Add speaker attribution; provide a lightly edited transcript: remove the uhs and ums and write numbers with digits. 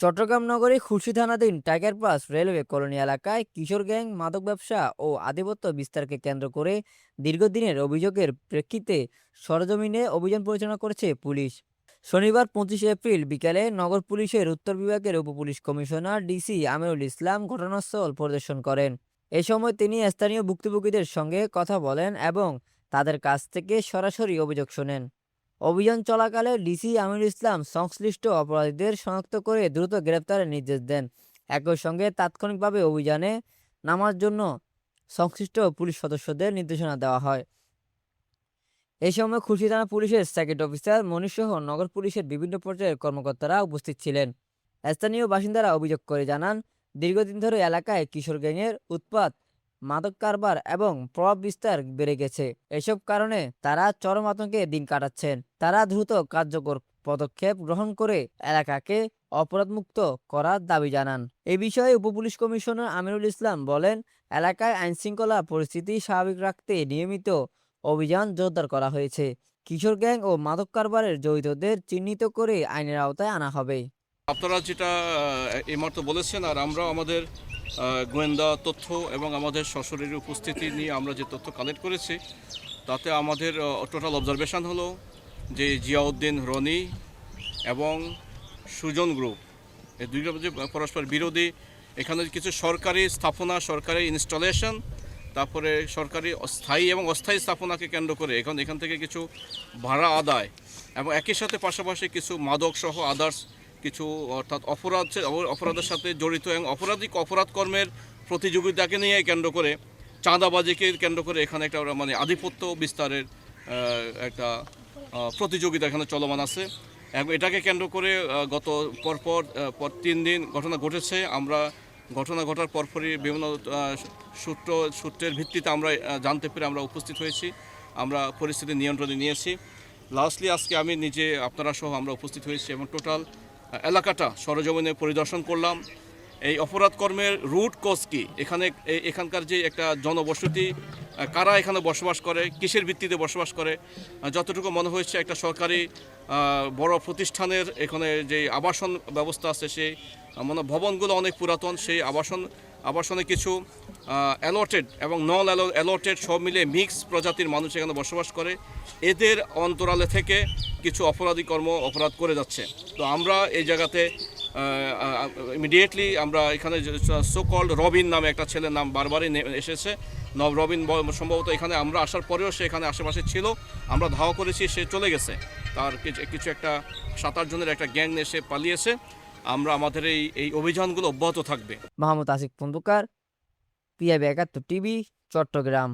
Speaker 1: চট্টগ্রাম নগরীর খুলশী থানাধীন tiger pass railway colony এলাকায় কিশোর গ্যাং মাদক ব্যবসা ও আধিপত্য বিস্তারকে কেন্দ্র করে দীর্ঘদিনের অভিযোগের প্রেক্ষিতে সরেজমিনে অভিযান পরিচালনা করেছে পুলিশ। শনিবার 25 এপ্রিল বিকেলে নগর পুলিশের উত্তর বিভাগের উপপুলিশ কমিশনার ডিসি আমিরুল ইসলাম ঘটনাস্থল পরিদর্শন করেন। এ সময় তিনি স্থানীয় ভুক্তভোগীদের সঙ্গে কথা বলেন এবং তাদের কাছ থেকে সরাসরি অভিযোগ শোনেন। অভিযান চলাকালে ডিসি আমিরুল ইসলাম সংশ্লিষ্ট অপরাধীদের শনাক্ত করে দ্রুত গ্রেপ্তারের নির্দেশ দেন। একই সঙ্গে তাৎক্ষণিকভাবে অভিযানে নামার জন্য সংশ্লিষ্ট পুলিশ সদস্যদের নির্দেশনা দেওয়া হয়। এই সময় খুলশী থানা পুলিশের সেকেন্ড অফিসার মনির সহ নগর পুলিশের বিভিন্ন পর্যায়ের কর্মকর্তারা উপস্থিত ছিলেন। স্থানীয় বাসিন্দারা অভিযোগ করে জানান, দীর্ঘদিন ধরে এলাকায় কিশোর গ্যাংয়ের উৎপাত, মাদক কারবার এবং প্রভাব বিস্তার বেড়ে গেছে। এসব কারণে তারা চরম আতঙ্কে দিন কাটাচ্ছেন। তারা দ্রুত কার্যকর পদক্ষেপ গ্রহণ করে এলাকাকে অপরাধমুক্ত করার দাবি জানান। এ বিষয়ে উপপুলিশ কমিশনার আমিরুল ইসলাম বলেন, এলাকায় আইনশৃঙ্খলা পরিস্থিতি স্বাভাবিক রাখতে নিয়মিত অভিযান জোরদার করা হয়েছে। কিশোর গ্যাং ও মাদক কারবারের জড়িতদের চিহ্নিত করে আইনের আওতায় আনা হবে।
Speaker 2: আপনারা যেটা এই মুহূর্তে বলেছেন, আর আমরাও আমাদের গোয়েন্দা তথ্য এবং আমাদের সশরীরে উপস্থিতি নিয়ে আমরা যে তথ্য কালেক্ট করেছি, তাতে আমাদের টোটাল অবজারভেশন হলো যে জিয়াউদ্দিন রনি এবং সুজন গ্রুপ, এই দুইটা যে পরস্পর বিরোধী। এখানে কিছু সরকারি স্থাপনা, সরকারি ইনস্টলেশন, তারপরে সরকারি স্থায়ী এবং অস্থায়ী স্থাপনাকে কেন্দ্র করে এখান থেকে কিছু ভাড়া আদায় এবং একই সাথে পাশাপাশি কিছু মাদক সহ আদার্স কিছু, অর্থাৎ অপরাধের সাথে জড়িত এবং অপরাধ কর্মের প্রতিযোগিতাকে নিয়ে কেন্দ্র করে, চাঁদাবাজিকে কেন্দ্র করে এখানে একটা মানে আধিপত্য বিস্তারের একটা প্রতিযোগিতা এখানে চলমান আছে। এবং এটাকে কেন্দ্র করে গত পরপর 3 দিন ঘটনা ঘটেছে। আমরা ঘটনা ঘটার পরপরই বিভিন্ন সূত্রের ভিত্তিতে আমরা জানতে পেরে আমরা উপস্থিত হয়েছি, আমরা পরিস্থিতি নিয়ন্ত্রণে নিয়েছি। লাস্টলি আজকে আমি নিজে আপনারা সহ আমরা উপস্থিত হয়েছি এবং টোটাল এলাকাটা সরেজমিনে পরিদর্শন করলাম। এই অপরাধ কর্মের রুট কজ কী, এখানকার যে একটা জনবসতি, কারা এখানে বসবাস করে, কিসের ভিত্তিতে বসবাস করে। যতটুকু মনে হয়েছে একটা সরকারি বড় প্রতিষ্ঠানের এখানে যে আবাসন ব্যবস্থা আছে, সেই মানে ভবনগুলো অনেক পুরাতন, সেই আবাসনে কিছু অ্যালটেড এবং নন অ্যালটেড সব মিলে মিক্স প্রজাতির মানুষ এখানে বসবাস করে। এদের অন্তরালে থেকে কিছু অপরাধ করে যাচ্ছে। তো আমরা এই জায়গাতে ইমিডিয়েটলি আমরা এখানে সো কল্ড রবিন নামে একটা ছেলের নাম বারবারই এসেছে। রবিন সম্ভবত এখানে আমরা আসার পরেও সে এখানে আশেপাশে ছিল, আমরা ধাওয়া করেছি, সে চলে গেছে। তার কিছু একটা 7-8 জনের একটা গ্যাং এসে পালিয়েছে। আমরা আমাদের এই অভিযানগুলো অব্যাহত থাকবে।
Speaker 1: Mahmud Asif Khandakar, PIB 71 TV, Chittagong.